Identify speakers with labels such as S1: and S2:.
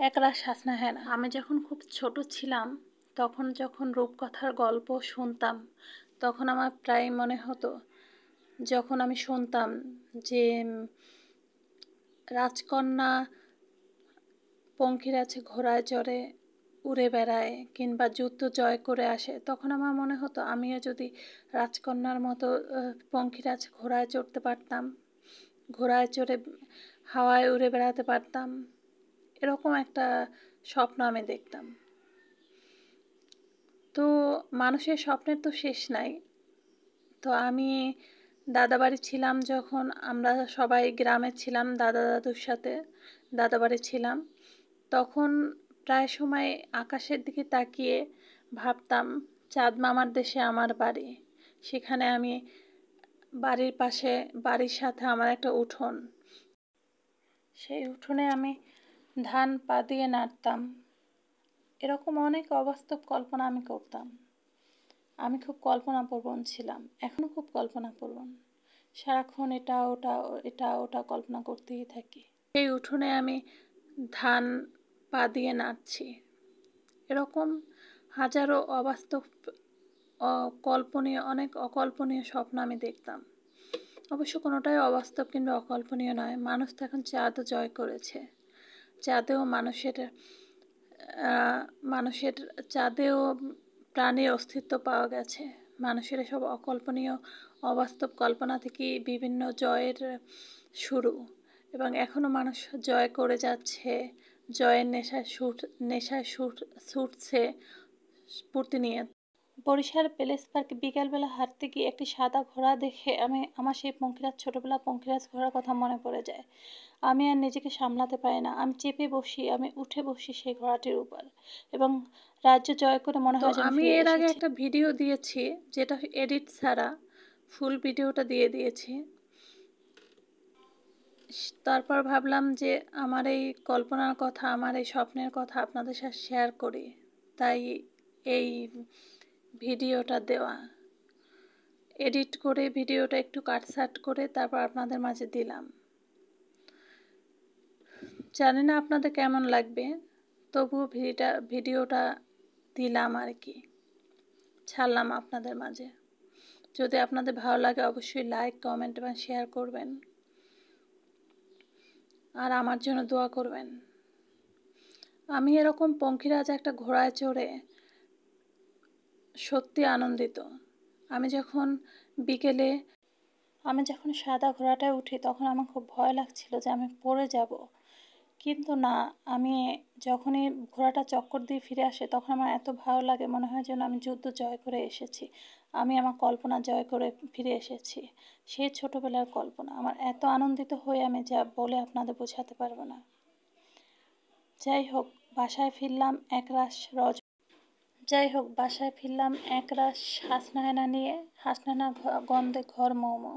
S1: একরাশ হাসনাহেনা। আমি যখন খুব ছোট ছিলাম তখন যখন রূপকথার গল্প শুনতাম তখন আমার প্রায় মনে হতো, যখন আমি শুনতাম যে রাজকন্যা পঙ্খিরাজে ঘোড়ায় চড়ে উড়ে বেড়ায় কিংবা যুদ্ধ জয় করে আসে, তখন আমার মনে হতো আমিও যদি রাজকন্যার মতো পঙ্খিরাজ ঘোড়ায় চড়তে পারতাম, ঘোড়ায় চড়ে হাওয়ায় উড়ে বেড়াতে পারতাম, এরকম একটা স্বপ্ন আমি দেখতাম। তো মানুষের স্বপ্নের তো শেষ নাই। তো আমি দাদাবাড়ি ছিলাম, যখন আমরা সবাই গ্রামে ছিলাম দাদা দাদুর সাথে দাদাবাড়ি ছিলাম, তখন প্রায় সময় আকাশের দিকে তাকিয়ে ভাবতাম চাঁদ মামার দেশে আমার বাড়ি। সেখানে আমি বাড়ির পাশে, বাড়ির সাথে আমার একটা উঠোন, সেই উঠোনে আমি ধান পা দিয়ে নাড়তাম। এরকম অনেক অবাস্তব কল্পনা আমি করতাম। আমি খুব কল্পনাপ্রবণ ছিলাম, এখনও খুব কল্পনাপ্রবণ। সারাক্ষণ এটা ওটা কল্পনা করতেই থাকি। সেই উঠোনে আমি ধান পা দিয়ে নাড়ছি। এরকম হাজারো অবাস্তব, অকল্পনীয়, অনেক অকল্পনীয় স্বপ্ন আমি দেখতাম। অবশ্য কোনোটাই অবাস্তব কিংবা অকল্পনীয় নয়। মানুষ তো এখন চাঁদও জয় করেছে। চাঁদেও মানুষের চাঁদেও প্রাণীর অস্তিত্ব পাওয়া গেছে। মানুষের এসব অকল্পনীয় অবাস্তব কল্পনা থেকেই বিভিন্ন জয়ের শুরু, এবং এখনও মানুষ জয় করে যাচ্ছে, জয়ের নেশায় ছুটছে প্রতিনিয়ত। বরিশাল প্যালেস পার্কে বিকালবেলা হাঁটতে গিয়ে একটি সাদা ঘোড়া দেখে আমার সেই পঙ্খিরাজ, ছোটবেলা পঙ্খিরাজ ঘোড়ার কথা মনে পড়ে যায়। আমি আর নিজেকে সামলাতে পারি না। আমি চেপে বসি, আমি উঠে বসি সেই ঘোড়াটির উপর, এবং রাজ্য জয় করে মনে হয় আমি এর আগে একটা ভিডিও দিয়েছি, যেটা এডিট ছাড়া ফুল ভিডিওটা দিয়ে দিয়েছি। তারপর ভাবলাম যে আমার এই কল্পনার কথা, আমার এই স্বপ্নের কথা আপনাদের সাথে শেয়ার করি, তাই এই ভিডিওটা দেওয়া। এডিট করে ভিডিওটা একটু কাটছাট করে তারপর আপনাদের মাঝে দিলাম। জানি না আপনাদের কেমন লাগবে, তবুও ভিডিওটা দিলাম আর কি, ছাড়লাম আপনাদের মাঝে। যদি আপনাদের ভালো লাগে অবশ্যই লাইক, কমেন্ট এবং শেয়ার করবেন, আর আমার জন্য দোয়া করবেন। আমি এরকম পঙ্খিরাজ একটা ঘোড়ায় চড়ে সত্যি আনন্দিত। আমি যখন সাদা ঘোড়াটায় উঠি তখন আমার খুব ভয় লাগছিল যে আমি পড়ে যাব, কিন্তু না, আমি যখনই ঘোড়াটা চক্কর দিয়ে ফিরে আসে তখন আমার এত ভালো লাগে, মনে হয় যেন আমি যুদ্ধ জয় করে এসেছি, আমি আমার কল্পনা জয় করে ফিরে এসেছি। সেই ছোটোবেলার কল্পনা আমার এত আনন্দিত হয়ে আমি যা বলে আপনাদের বোঝাতে পারবো না। যাই হোক, বাসায় ফিরলাম একরাশ হাসনাহেনা নিয়ে, হাসনাহেনা গন্ধে ঘর মৌমৌ।